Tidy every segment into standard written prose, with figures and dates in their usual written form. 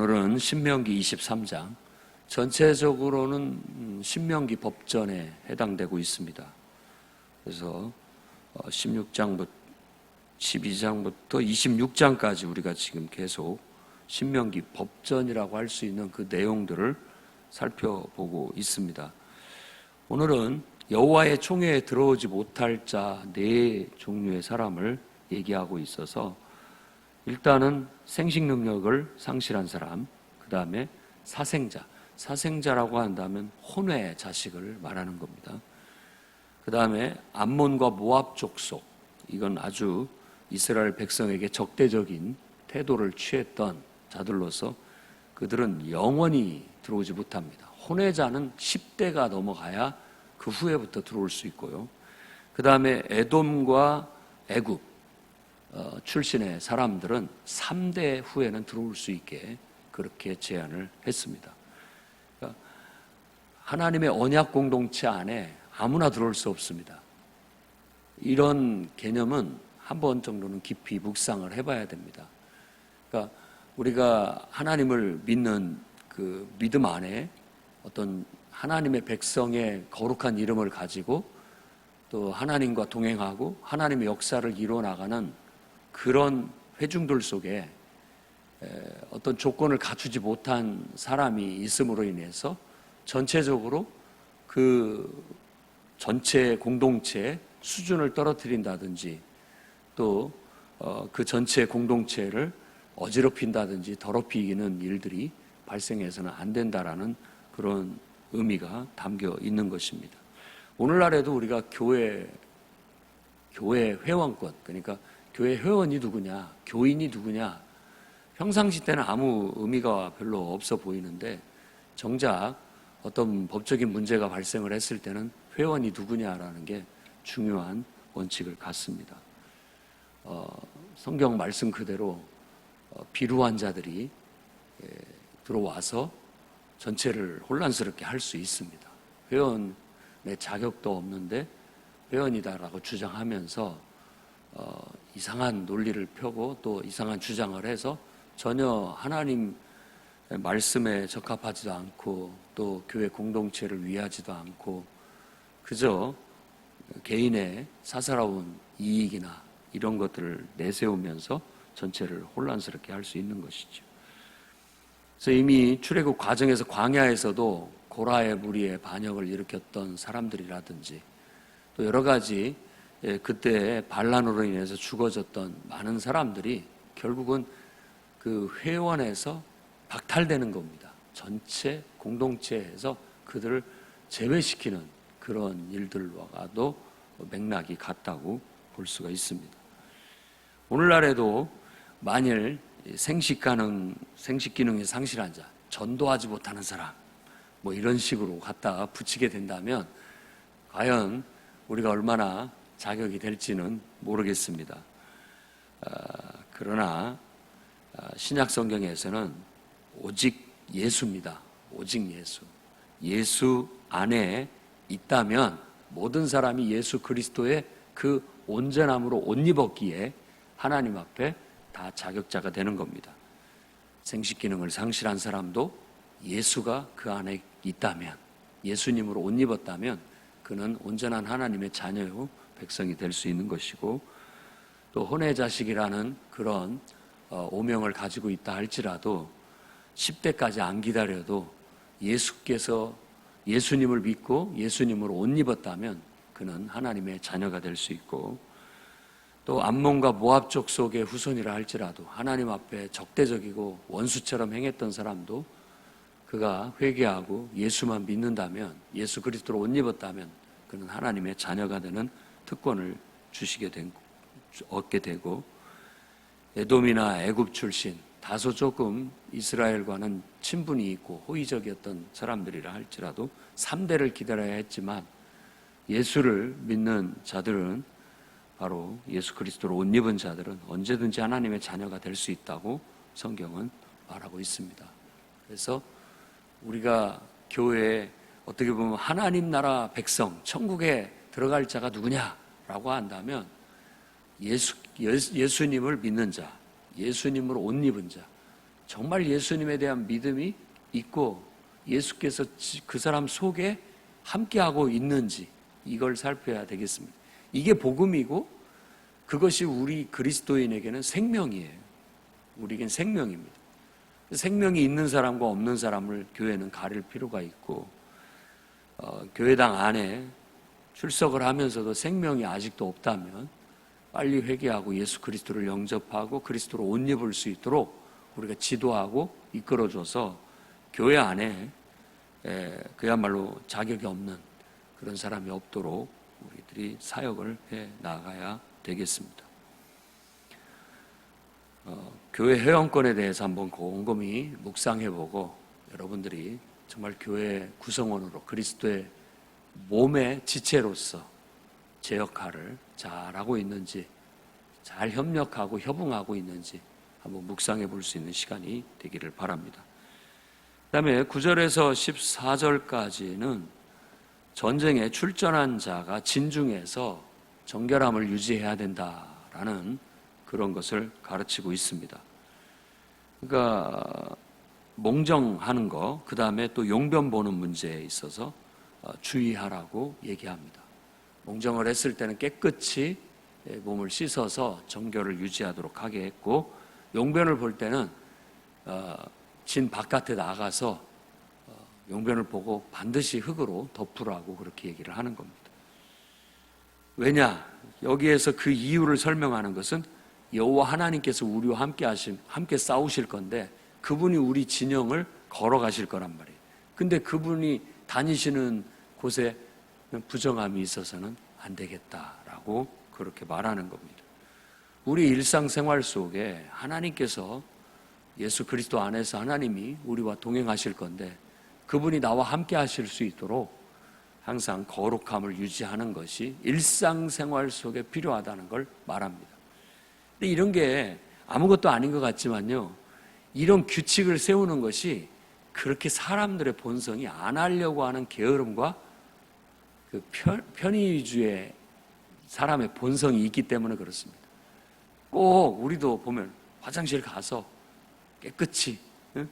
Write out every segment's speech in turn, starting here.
오늘은 신명기 23장, 전체적으로는 신명기 법전에 해당되고 있습니다. 그래서 16장부터 12장부터 26장까지 우리가 지금 계속 신명기 법전이라고 할 수 있는 그 내용들을 살펴보고 있습니다. 오늘은 여호와의 총회에 들어오지 못할 자 네 종류의 사람을 얘기하고 있어서, 일단은 생식 능력을 상실한 사람, 그 다음에 사생자라고 한다면 혼외 자식을 말하는 겁니다. 그 다음에 암몬과 모압 족속, 이건 아주 이스라엘 백성에게 적대적인 태도를 취했던 자들로서 그들은 영원히 들어오지 못합니다. 혼외자는 10대가 넘어가야 그 후에부터 들어올 수 있고요. 그 다음에 에돔과 애굽 출신의 사람들은 3대 후에는 들어올 수 있게 그렇게 제안을 했습니다. 그러니까 하나님의 언약 공동체 안에 아무나 들어올 수 없습니다. 이런 개념은 한 번 정도는 깊이 묵상을 해봐야 됩니다. 그러니까 우리가 하나님을 믿는 그 믿음 안에 어떤 하나님의 백성의 거룩한 이름을 가지고 또 하나님과 동행하고 하나님의 역사를 이루어나가는 그런 회중들 속에 어떤 조건을 갖추지 못한 사람이 있음으로 인해서 전체적으로 그 전체 공동체의 수준을 떨어뜨린다든지 또 그 전체 공동체를 어지럽힌다든지 더럽히는 일들이 발생해서는 안 된다라는 그런 의미가 담겨 있는 것입니다. 오늘날에도 우리가 교회 회원권, 그러니까 교회 회원이 누구냐, 교인이 누구냐, 평상시 때는 아무 의미가 별로 없어 보이는데 정작 어떤 법적인 문제가 발생을 했을 때는 회원이 누구냐라는 게 중요한 원칙을 갖습니다. 성경 말씀 그대로 비루한 자들이 들어와서 전체를 혼란스럽게 할 수 있습니다. 회원의 자격도 없는데 회원이다라고 주장하면서 이상한 논리를 펴고 또 이상한 주장을 해서 전혀 하나님 말씀에 적합하지도 않고 또 교회 공동체를 위하지도 않고 그저 개인의 사사로운 이익이나 이런 것들을 내세우면서 전체를 혼란스럽게 할 수 있는 것이죠. 그래서 이미 출애굽 과정에서 광야에서도 고라의 무리의 반역을 일으켰던 사람들이라든지 또 여러 가지 그때 반란으로 인해서 죽어졌던 많은 사람들이 결국은 그 회원에서 박탈되는 겁니다. 전체 공동체에서 그들을 제외시키는 그런 일들과도 맥락이 같다고 볼 수가 있습니다. 오늘날에도 만일 생식 기능이 상실한 자, 전도하지 못하는 사람, 뭐 이런 식으로 갖다 붙이게 된다면 과연 우리가 얼마나 자격이 될지는 모르겠습니다. 그러나 신약 성경에서는 오직 예수입니다. 오직 예수. 예수 안에 있다면 모든 사람이 예수 그리스도의 그 온전함으로 옷 입었기에 하나님 앞에 다 자격자가 되는 겁니다. 생식 기능을 상실한 사람도 예수가 그 안에 있다면, 예수님으로 옷 입었다면 그는 온전한 하나님의 자녀요 백성이 될 수 있는 것이고, 또 혼외 자식이라는 그런 오명을 가지고 있다 할지라도 10대까지 안 기다려도 예수께서 예수님을 믿고 예수님으로 옷 입었다면 그는 하나님의 자녀가 될 수 있고, 또 암몬과 모압 족속의 후손이라 할지라도 하나님 앞에 적대적이고 원수처럼 행했던 사람도 그가 회개하고 예수만 믿는다면, 예수 그리스도로 옷 입었다면 그는 하나님의 자녀가 되는 특권을 얻게 되고, 에돔이나 애굽 출신 다소 조금 이스라엘과는 친분이 있고 호의적이었던 사람들이라 할지라도 3대를 기다려야 했지만 예수를 믿는 자들은, 바로 예수 그리스도로 옷 입은 자들은 언제든지 하나님의 자녀가 될 수 있다고 성경은 말하고 있습니다. 그래서 우리가 교회에 어떻게 보면 하나님 나라 백성, 천국에 들어갈 자가 누구냐라고 한다면 예수님을 믿는 자, 예수님으로 옷 입은 자, 정말 예수님에 대한 믿음이 있고 예수께서 그 사람 속에 함께하고 있는지 이걸 살펴야 되겠습니다. 이게 복음이고 그것이 우리 그리스도인에게는 생명이에요. 우리에겐 생명입니다. 생명이 있는 사람과 없는 사람을 교회는 가릴 필요가 있고 교회당 안에 출석을 하면서도 생명이 아직도 없다면 빨리 회개하고 예수 그리스도를 영접하고 그리스도로 옷 입을 수 있도록 우리가 지도하고 이끌어줘서 교회 안에 그야말로 자격이 없는 그런 사람이 없도록 우리들이 사역을 해 나가야 되겠습니다. 교회 회원권에 대해서 한번 곰곰이 묵상해보고 여러분들이 정말 교회 구성원으로 그리스도의 몸의 지체로서 제 역할을 잘하고 있는지, 잘 협력하고 협응하고 있는지 한번 묵상해 볼 수 있는 시간이 되기를 바랍니다. 그 다음에 9절에서 14절까지는 전쟁에 출전한 자가 진중해서 정결함을 유지해야 된다라는 그런 것을 가르치고 있습니다. 그러니까 몽정하는 거, 그 다음에 또 용변 보는 문제에 있어서 주의하라고 얘기합니다. 몽정을 했을 때는 깨끗이 몸을 씻어서 정결을 유지하도록 하게 했고, 용변을 볼 때는 진 바깥에 나가서 용변을 보고 반드시 흙으로 덮으라고 그렇게 얘기를 하는 겁니다. 왜냐? 여기에서 그 이유를 설명하는 것은 여호와 하나님께서 우리와 함께 싸우실 건데 그분이 우리 진영을 걸어가실 거란 말이에요. 근데 그분이 다니시는 곳에 부정함이 있어서는 안 되겠다라고 그렇게 말하는 겁니다. 우리 일상생활 속에 하나님께서 예수 그리스도 안에서 하나님이 우리와 동행하실 건데 그분이 나와 함께 하실 수 있도록 항상 거룩함을 유지하는 것이 일상생활 속에 필요하다는 걸 말합니다. 근데 이런 게 아무것도 아닌 것 같지만요, 이런 규칙을 세우는 것이 그렇게 사람들의 본성이 안 하려고 하는 게으름과 그 편의주의 사람의 본성이 있기 때문에 그렇습니다. 꼭 우리도 보면 화장실 가서 깨끗이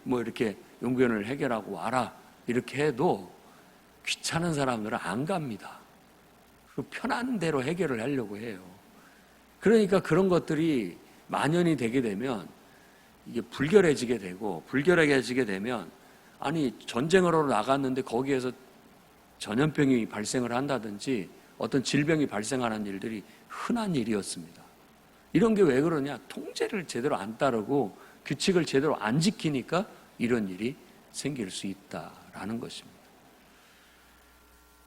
뭐 이렇게 용변을 해결하고 와라 이렇게 해도 귀찮은 사람들은 안 갑니다. 편한 대로 해결을 하려고 해요. 그러니까 그런 것들이 만연이 되게 되면 이게 불결해지게 되고, 불결해지게 되면 아니 전쟁으로 나갔는데 거기에서 전염병이 발생을 한다든지 어떤 질병이 발생하는 일들이 흔한 일이었습니다. 이런 게 왜 그러냐? 통제를 제대로 안 따르고 규칙을 제대로 안 지키니까 이런 일이 생길 수 있다라는 것입니다.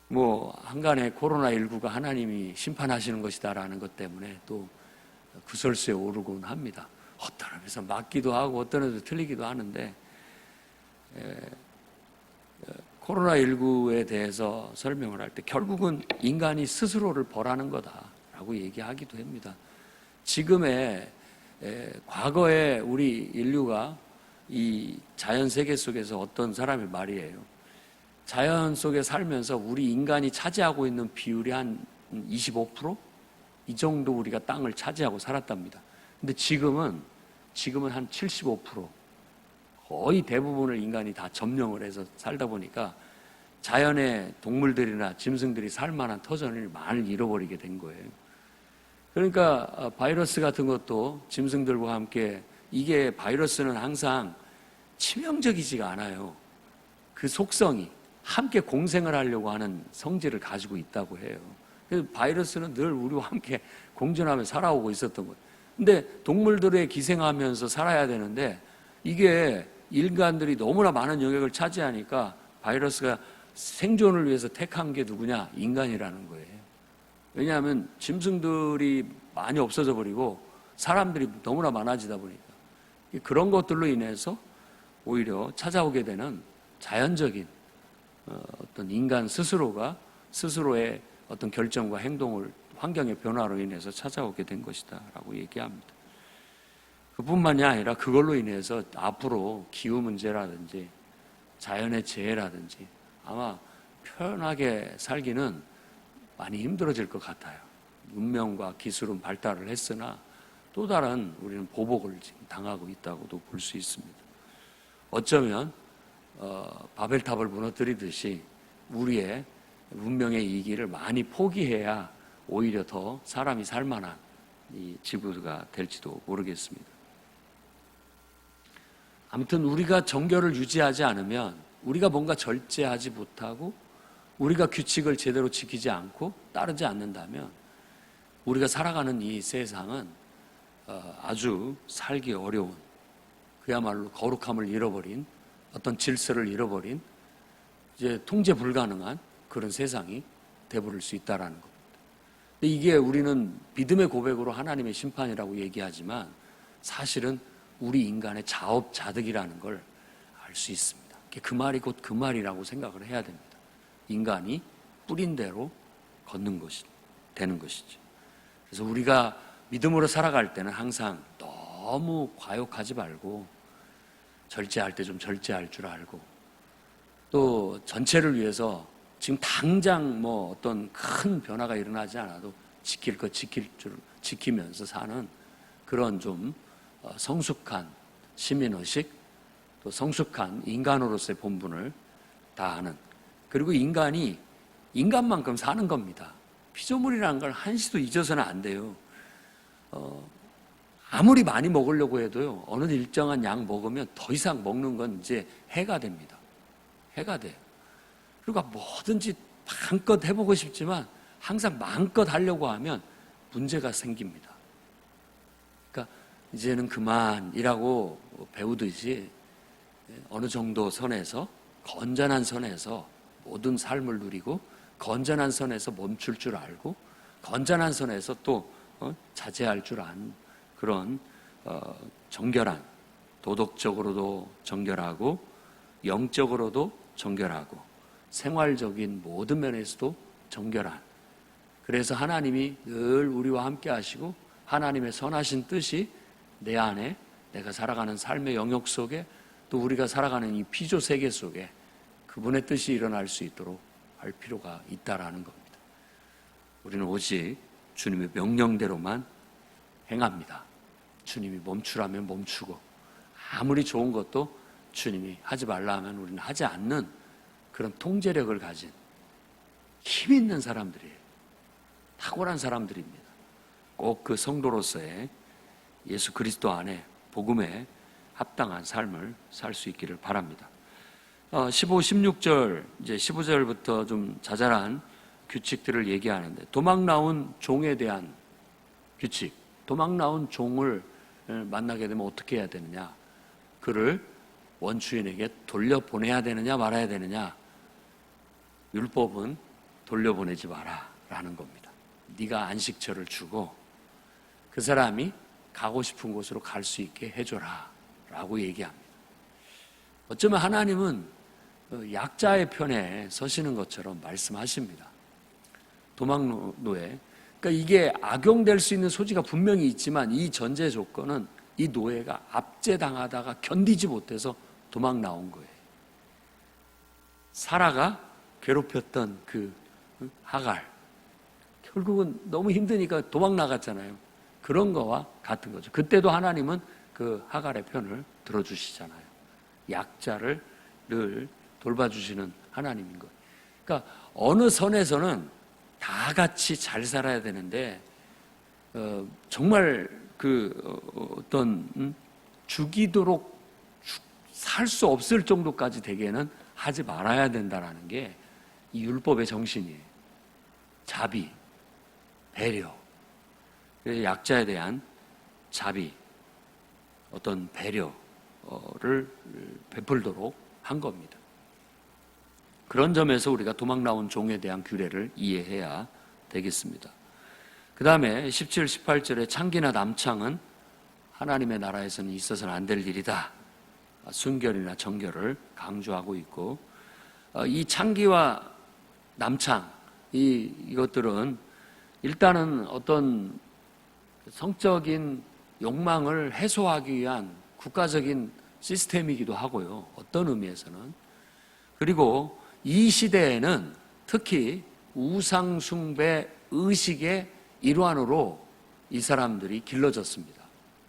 뭐 한간에 코로나19가 하나님이 심판하시는 것이다라는 것 때문에 또 구설수에 오르곤 합니다. 어떤 의미에서 맞기도 하고 어떤 의미에서 틀리기도 하는데, 코로나19에 대해서 설명을 할 때 결국은 인간이 스스로를 벌하는 거다라고 얘기하기도 합니다. 지금의 과거에 우리 인류가 이 자연 세계 속에서 어떤 사람의 말이에요. 자연 속에 살면서 우리 인간이 차지하고 있는 비율이 한 25%? 이 정도 우리가 땅을 차지하고 살았답니다. 근데 지금은 한 75%, 거의 대부분을 인간이 다 점령을 해서 살다 보니까 자연의 동물들이나 짐승들이 살만한 터전을 많이 잃어버리게 된 거예요. 그러니까 바이러스 같은 것도 짐승들과 함께, 이게 바이러스는 항상 치명적이지가 않아요. 그 속성이 함께 공생을 하려고 하는 성질을 가지고 있다고 해요. 그래서 바이러스는 늘 우리와 함께 공존하며 살아오고 있었던 거예요. 근데 동물들에 기생하면서 살아야 되는데 이게 인간들이 너무나 많은 영역을 차지하니까 바이러스가 생존을 위해서 택한 게 누구냐? 인간이라는 거예요. 왜냐하면 짐승들이 많이 없어져 버리고 사람들이 너무나 많아지다 보니까 그런 것들로 인해서 오히려 찾아오게 되는 자연적인 어떤 인간 스스로가 스스로의 어떤 결정과 행동을 환경의 변화로 인해서 찾아오게 된 것이다 라고 얘기합니다. 그뿐만이 아니라 그걸로 인해서 앞으로 기후 문제라든지 자연의 재해라든지 아마 편하게 살기는 많이 힘들어질 것 같아요. 문명과 기술은 발달을 했으나 또 다른 우리는 보복을 지금 당하고 있다고도 볼 수 있습니다. 어쩌면 바벨탑을 무너뜨리듯이 우리의 문명의 이기를 많이 포기해야 오히려 더 사람이 살만한 이 지구가 될지도 모르겠습니다. 아무튼 우리가 정결을 유지하지 않으면, 우리가 뭔가 절제하지 못하고 우리가 규칙을 제대로 지키지 않고 따르지 않는다면 우리가 살아가는 이 세상은 아주 살기 어려운, 그야말로 거룩함을 잃어버린, 어떤 질서를 잃어버린, 이제 통제 불가능한 그런 세상이 되버릴 수 있다라는 겁니다. 근데 이게 우리는 믿음의 고백으로 하나님의 심판이라고 얘기하지만 사실은 우리 인간의 자업자득이라는 걸 알 수 있습니다. 그 말이 곧 그 말이라고 생각을 해야 됩니다. 인간이 뿌린 대로 걷는 것이 되는 것이죠. 그래서 우리가 믿음으로 살아갈 때는 항상 너무 과욕하지 말고 절제할 때 좀 절제할 줄 알고, 또 전체를 위해서 지금 당장 뭐 어떤 큰 변화가 일어나지 않아도 지킬 것 지키면서 사는 그런 좀 성숙한 시민의식, 또 성숙한 인간으로서의 본분을 다하는, 그리고 인간이 인간만큼 사는 겁니다. 피조물이라는 걸 한시도 잊어서는 안 돼요. 아무리 많이 먹으려고 해도요, 어느 일정한 양 먹으면 더 이상 먹는 건 이제 해가 됩니다. 해가 돼요. 그리고 뭐든지 마음껏 해보고 싶지만 항상 마음껏 하려고 하면 문제가 생깁니다. 그러니까 이제는 그만이라고 배우듯이 어느 정도 선에서, 건전한 선에서 모든 삶을 누리고, 건전한 선에서 멈출 줄 알고, 건전한 선에서 또 자제할 줄 아는 그런 정결한, 도덕적으로도 정결하고 영적으로도 정결하고 생활적인 모든 면에서도 정결한, 그래서 하나님이 늘 우리와 함께 하시고 하나님의 선하신 뜻이 내 안에, 내가 살아가는 삶의 영역 속에, 또 우리가 살아가는 이 피조 세계 속에 그분의 뜻이 일어날 수 있도록 할 필요가 있다라는 겁니다. 우리는 오직 주님의 명령대로만 행합니다. 주님이 멈추라면 멈추고, 아무리 좋은 것도 주님이 하지 말라 하면 우리는 하지 않는 그런 통제력을 가진 힘 있는 사람들이에요. 탁월한 사람들입니다. 꼭 그 성도로서의 예수 그리스도 안에 복음에 합당한 삶을 살 수 있기를 바랍니다. 15, 16절, 이제 15절부터 좀 자잘한 규칙들을 얘기하는데, 도망 나온 종에 대한 규칙, 도망 나온 종을 만나게 되면 어떻게 해야 되느냐, 그를 원주인에게 돌려보내야 되느냐 말아야 되느냐. 율법은 돌려보내지 마라 라는 겁니다. 네가 안식처를 주고 그 사람이 가고 싶은 곳으로 갈 수 있게 해줘라 라고 얘기합니다. 어쩌면 하나님은 약자의 편에 서시는 것처럼 말씀하십니다. 도망노예, 그러니까 이게 악용될 수 있는 소지가 분명히 있지만 이 전제 조건은 이 노예가 압제당하다가 견디지 못해서 도망 나온 거예요. 사라가 괴롭혔던 그 하갈, 결국은 너무 힘드니까 도망 나갔잖아요. 그런 거와 같은 거죠. 그때도 하나님은 그 하갈의 편을 들어주시잖아요. 약자를 늘 돌봐주시는 하나님인 거예요. 그러니까 어느 선에서는 다 같이 잘 살아야 되는데 정말 어떤 죽이도록 살 수 없을 정도까지 되게는 하지 말아야 된다라는 게 이 율법의 정신이에요. 자비, 배려, 약자에 대한 자비, 어떤 배려를 베풀도록 한 겁니다. 그런 점에서 우리가 도망 나온 종에 대한 규례를 이해해야 되겠습니다. 그 다음에 17, 18절에 창기나 남창은 하나님의 나라에서는 있어서는 안 될 일이다. 순결이나 정결을 강조하고 있고, 이 창기와 남창, 이것들은 일단은 어떤 성적인 욕망을 해소하기 위한 국가적인 시스템이기도 하고요. 어떤 의미에서는. 그리고 이 시대에는 특히 우상숭배 의식의 일환으로 이 사람들이 길러졌습니다.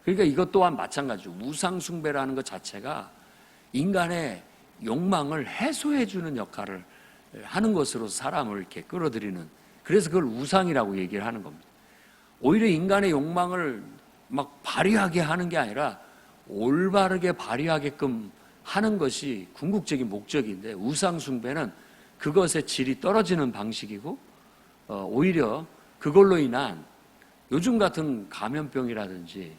그러니까 이것 또한 마찬가지죠. 우상숭배라는 것 자체가 인간의 욕망을 해소해 주는 역할을 하는 것으로 사람을 이렇게 끌어들이는, 그래서 그걸 우상이라고 얘기를 하는 겁니다. 오히려 인간의 욕망을 막 발휘하게 하는 게 아니라 올바르게 발휘하게끔 하는 것이 궁극적인 목적인데, 우상 숭배는 그것의 질이 떨어지는 방식이고, 오히려 그걸로 인한 요즘 같은 감염병이라든지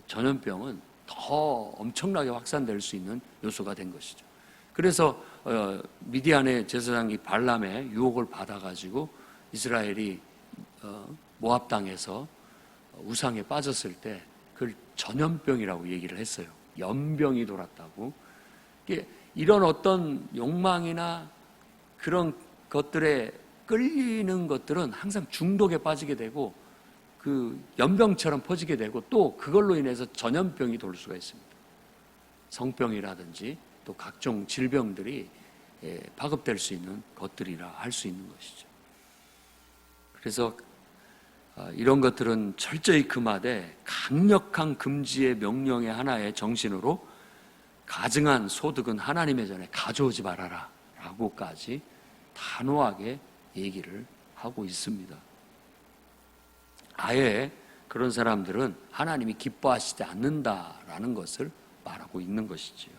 전염병은 더 엄청나게 확산될 수 있는 요소가 된 것이죠. 그래서 미디안의 제사장이 발람의 유혹을 받아가지고 이스라엘이 모압 땅에서 우상에 빠졌을 때 그걸 전염병이라고 얘기를 했어요. 연병이 돌았다고. 이런 어떤 욕망이나 그런 것들에 끌리는 것들은 항상 중독에 빠지게 되고 그 연병처럼 퍼지게 되고, 또 그걸로 인해서 전염병이 돌 수가 있습니다. 성병이라든지 또 각종 질병들이 파급될 수 있는 것들이라 할 수 있는 것이죠. 그래서 이런 것들은 철저히 금하되 강력한 금지의 명령의 하나의 정신으로 가증한 소득은 하나님의 전에 가져오지 말아라 라고까지 단호하게 얘기를 하고 있습니다. 아예 그런 사람들은 하나님이 기뻐하시지 않는다라는 것을 말하고 있는 것이지요.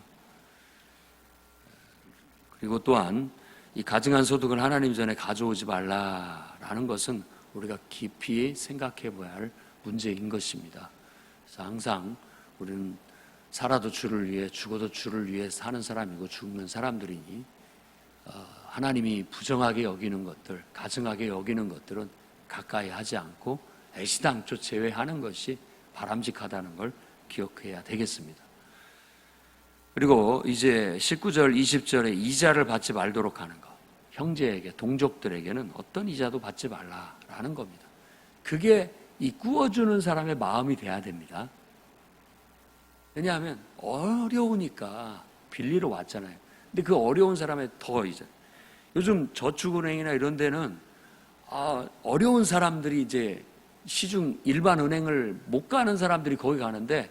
그리고 또한 이 가증한 소득을 하나님 전에 가져오지 말라라는 것은 우리가 깊이 생각해 봐야 할 문제인 것입니다. 그래서 항상 우리는 살아도 주를 위해, 죽어도 주를 위해 사는 사람이고 죽는 사람들이니 하나님이 부정하게 여기는 것들, 가증하게 여기는 것들은 가까이 하지 않고 애시당초 제외하는 것이 바람직하다는 걸 기억해야 되겠습니다. 그리고 이제 19절, 20절에 이자를 받지 말도록 하는 것. 형제에게, 동족들에게는 어떤 이자도 받지 말라라는 겁니다. 그게 이 구워주는 사람의 마음이 돼야 됩니다. 왜냐하면 어려우니까 빌리러 왔잖아요. 근데 그 어려운 사람의 더 이제 요즘 저축은행이나 이런 데는 어려운 사람들이 이제 시중 일반 은행을 못 가는 사람들이 거기 가는데,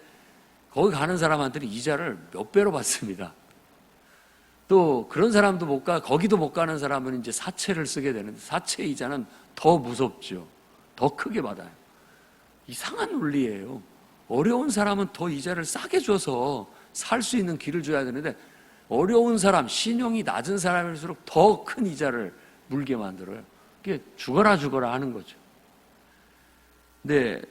거기 가는 사람한테는 이자를 몇 배로 받습니다. 또 그런 사람도 못 가, 거기도 못 가는 사람은 이제 사채를 쓰게 되는데, 사채 이자는 더 무섭죠. 더 크게 받아요. 이상한 논리예요. 어려운 사람은 더 이자를 싸게 줘서 살 수 있는 길을 줘야 되는데, 어려운 사람, 신용이 낮은 사람일수록 더 큰 이자를 물게 만들어요. 그게 죽어라 하는 거죠. 근데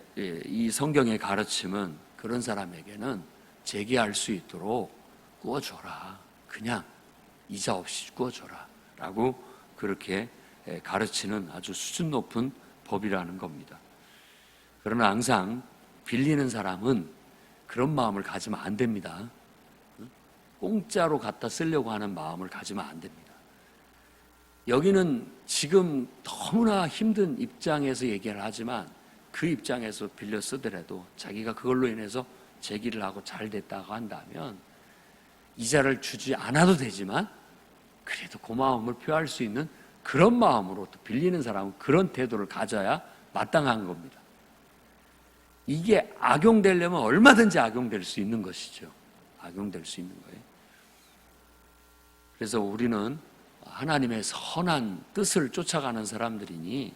이 성경의 가르침은 그런 사람에게는 재기할 수 있도록 구워줘라. 그냥 이자 없이 구워줘라 라고 그렇게 가르치는 아주 수준 높은 법이라는 겁니다. 그러나 항상 빌리는 사람은 그런 마음을 가지면 안 됩니다. 공짜로 갖다 쓰려고 하는 마음을 가지면 안 됩니다. 여기는 지금 너무나 힘든 입장에서 얘기를 하지만, 그 입장에서 빌려 쓰더라도 자기가 그걸로 인해서 재기를 하고 잘 됐다고 한다면 이자를 주지 않아도 되지만 그래도 고마움을 표할 수 있는 그런 마음으로, 또 빌리는 사람은 그런 태도를 가져야 마땅한 겁니다. 이게 악용되려면 얼마든지 악용될 수 있는 것이죠. 악용될 수 있는 거예요. 그래서 우리는 하나님의 선한 뜻을 쫓아가는 사람들이니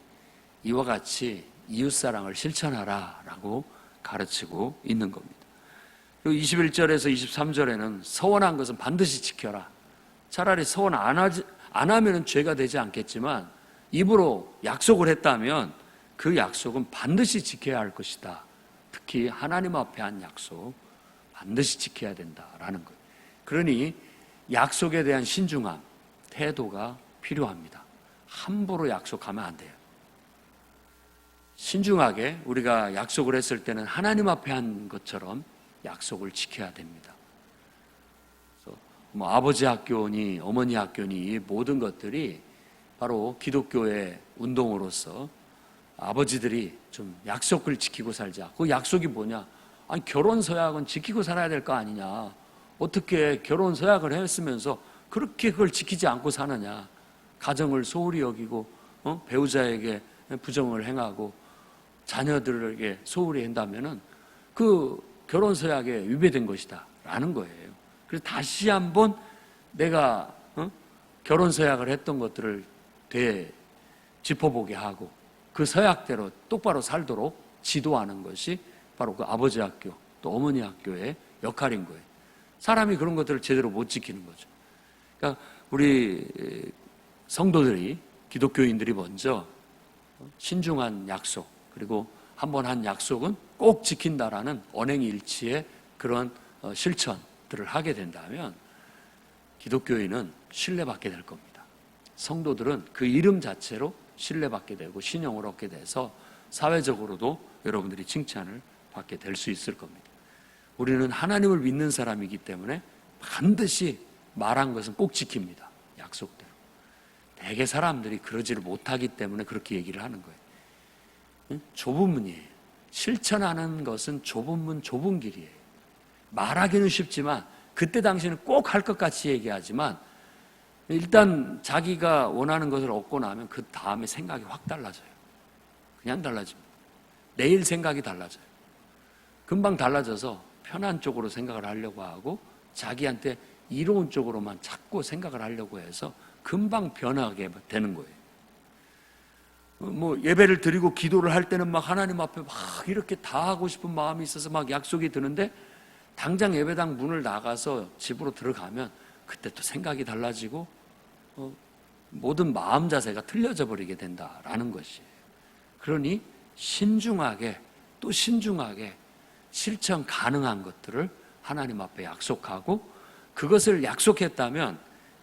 이와 같이 이웃사랑을 실천하라 라고 가르치고 있는 겁니다. 그리고 21절에서 23절에는 서원한 것은 반드시 지켜라. 차라리 서원 안 하면 죄가 되지 않겠지만 입으로 약속을 했다면 그 약속은 반드시 지켜야 할 것이다. 특히 하나님 앞에 한 약속 반드시 지켜야 된다라는 거예요. 그러니 약속에 대한 신중함, 태도가 필요합니다. 함부로 약속하면 안 돼요. 신중하게 우리가 약속을 했을 때는 하나님 앞에 한 것처럼 약속을 지켜야 됩니다. 그래서 아버지 학교니 어머니 학교니 이 모든 것들이 바로 기독교의 운동으로서 아버지들이 좀 약속을 지키고 살자. 그 약속이 뭐냐? 아니, 결혼 서약은 지키고 살아야 될 거 아니냐? 어떻게 결혼 서약을 했으면서 그렇게 그걸 지키지 않고 사느냐? 가정을 소홀히 여기고 배우자에게 부정을 행하고 자녀들에게 소홀히 한다면은 그 결혼 서약에 위배된 것이다 라는 거예요. 그래서 다시 한번 내가 결혼 서약을 했던 것들을 짚어보게 하고 그 서약대로 똑바로 살도록 지도하는 것이 바로 그 아버지 학교 또 어머니 학교의 역할인 거예요. 사람이 그런 것들을 제대로 못 지키는 거죠. 그러니까 우리 성도들이, 기독교인들이 먼저 신중한 약속, 그리고 한번 한 약속은 꼭 지킨다라는 언행일치의 그런 실천들을 하게 된다면 기독교인은 신뢰받게 될 겁니다. 성도들은 그 이름 자체로 신뢰받게 되고 신용을 얻게 돼서 사회적으로도 여러분들이 칭찬을 받게 될 수 있을 겁니다. 우리는 하나님을 믿는 사람이기 때문에 반드시 말한 것은 꼭 지킵니다. 약속대로. 대개 사람들이 그러지를 못하기 때문에 그렇게 얘기를 하는 거예요. 좁은 문이에요. 실천하는 것은 좁은 문, 좁은 길이에요. 말하기는 쉽지만 그때 당시에는 꼭 할 것 같이 얘기하지만 일단 자기가 원하는 것을 얻고 나면 그 다음에 생각이 확 달라져요. 그냥 달라집니다. 내일 생각이 달라져요. 금방 달라져서 편한 쪽으로 생각을 하려고 하고 자기한테 이로운 쪽으로만 자꾸 생각을 하려고 해서 금방 변하게 되는 거예요. 뭐 예배를 드리고 기도를 할 때는 막 하나님 앞에 막 이렇게 다 하고 싶은 마음이 있어서 막 약속이 드는데 당장 예배당 문을 나가서 집으로 들어가면 그때 또 생각이 달라지고 모든 마음 자세가 틀려져 버리게 된다라는 것이에요. 그러니 신중하게 또 신중하게 실천 가능한 것들을 하나님 앞에 약속하고 그것을 약속했다면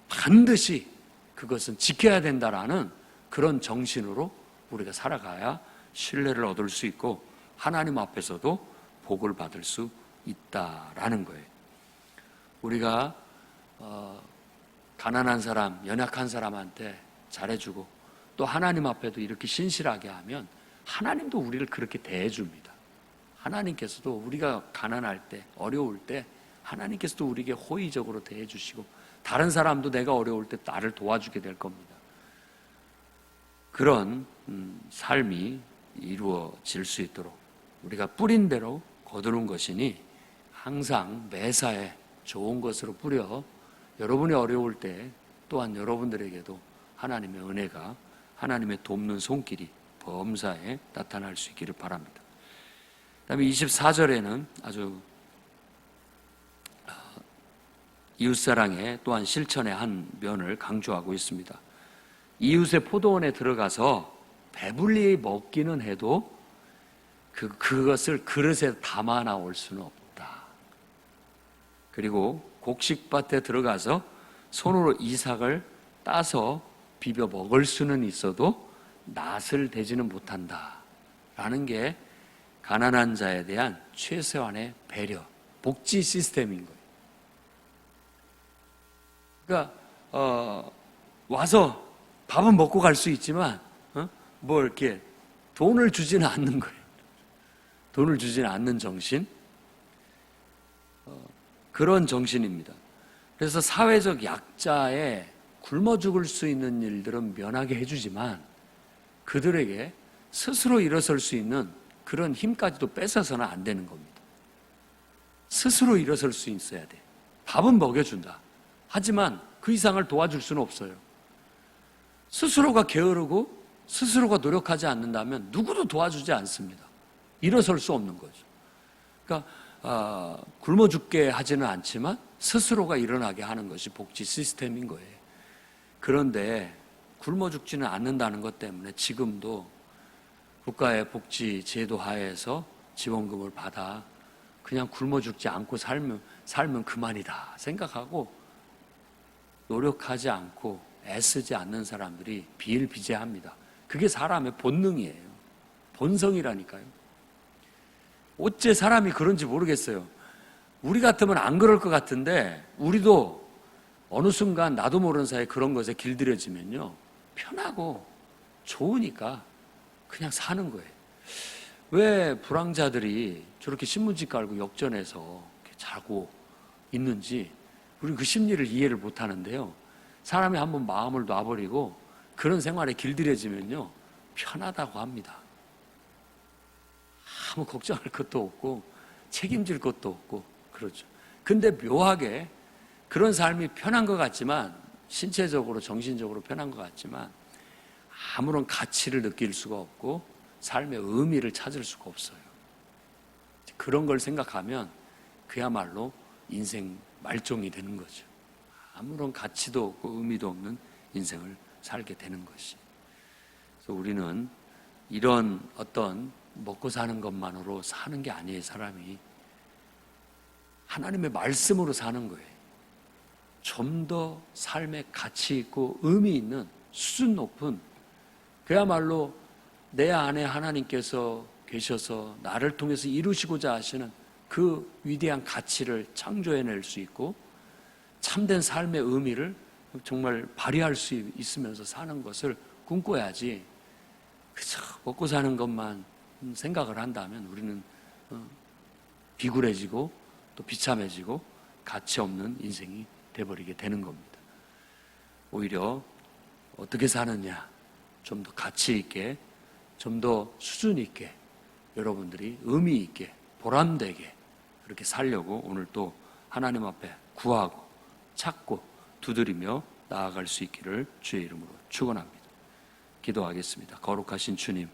반드시 그것은 지켜야 된다라는 그런 정신으로 우리가 살아가야 신뢰를 얻을 수 있고 하나님 앞에서도 복을 받을 수 있다라는 거예요. 우리가 가난한 사람, 연약한 사람한테 잘해주고 또 하나님 앞에도 이렇게 신실하게 하면 하나님도 우리를 그렇게 대해줍니다. 하나님께서도 우리가 가난할 때, 어려울 때 하나님께서도 우리에게 호의적으로 대해주시고 다른 사람도 내가 어려울 때 나를 도와주게 될 겁니다. 그런 삶이 이루어질 수 있도록 우리가 뿌린 대로 거두는 것이니 항상 매사에 좋은 것으로 뿌려 여러분이 어려울 때 또한 여러분들에게도 하나님의 은혜가 하나님의 돕는 손길이 범사에 나타날 수 있기를 바랍니다. 그 다음에 24절에는 아주 이웃사랑의 또한 실천의 한 면을 강조하고 있습니다. 이웃의 포도원에 들어가서 배불리 먹기는 해도 그것을 그릇에 담아 나올 수는 없다. 그리고 곡식밭에 들어가서 손으로 이삭을 따서 비벼 먹을 수는 있어도 낫을 대지는 못한다 라는 게 가난한 자에 대한 최소한의 배려, 복지 시스템인 거예요. 그러니까 와서 밥은 먹고 갈 수 있지만 뭐 이렇게 돈을 주지는 않는 거예요. 돈을 주지는 않는 정신, 그런 정신입니다. 그래서 사회적 약자에 굶어 죽을 수 있는 일들은 면하게 해주지만 그들에게 스스로 일어설 수 있는 그런 힘까지도 뺏어서는 안 되는 겁니다. 스스로 일어설 수 있어야 돼. 밥은 먹여준다. 하지만 그 이상을 도와줄 수는 없어요. 스스로가 게으르고 스스로가 노력하지 않는다면 누구도 도와주지 않습니다. 일어설 수 없는 거죠. 그러니까 굶어 죽게 하지는 않지만 스스로가 일어나게 하는 것이 복지 시스템인 거예요. 그런데 굶어 죽지는 않는다는 것 때문에 지금도 국가의 복지 제도 하에서 지원금을 받아 그냥 굶어 죽지 않고 살면 그만이다 생각하고 노력하지 않고 애쓰지 않는 사람들이 비일비재합니다. 그게 사람의 본능이에요. 본성이라니까요. 어째 사람이 그런지 모르겠어요. 우리 같으면 안 그럴 것 같은데 우리도 어느 순간 나도 모르는 사이에 그런 것에 길들여지면요 편하고 좋으니까 그냥 사는 거예요. 왜 불황자들이 저렇게 신문지 깔고 역전해서 이렇게 자고 있는지 우리는 그 심리를 이해를 못 하는데요. 사람이 한번 마음을 놔버리고 그런 생활에 길들여지면요 편하다고 합니다. 아무 걱정할 것도 없고 책임질 것도 없고 그렇죠. 근데 묘하게 그런 삶이 편한 것 같지만, 신체적으로 정신적으로 편한 것 같지만 아무런 가치를 느낄 수가 없고 삶의 의미를 찾을 수가 없어요. 그런 걸 생각하면 그야말로 인생 말종이 되는 거죠. 아무런 가치도 없고 의미도 없는 인생을 살게 되는 것이. 그래서 우리는 이런 어떤 먹고 사는 것만으로 사는 게 아니에요. 사람이 하나님의 말씀으로 사는 거예요. 좀 더 삶에 가치 있고 의미 있는 수준 높은, 그야말로 내 안에 하나님께서 계셔서 나를 통해서 이루시고자 하시는 그 위대한 가치를 창조해낼 수 있고 참된 삶의 의미를 정말 발휘할 수 있으면서 사는 것을 꿈꿔야지, 그저 먹고 사는 것만 생각을 한다면 우리는 비굴해지고 또 비참해지고 가치 없는 인생이 돼버리게 되는 겁니다. 오히려 어떻게 사느냐, 좀 더 가치 있게, 좀 더 수준 있게, 여러분들이 의미 있게, 보람되게 그렇게 살려고 오늘 또 하나님 앞에 구하고 찾고 두드리며 나아갈 수 있기를 주의 이름으로 축원합니다. 기도하겠습니다. 거룩하신 주님,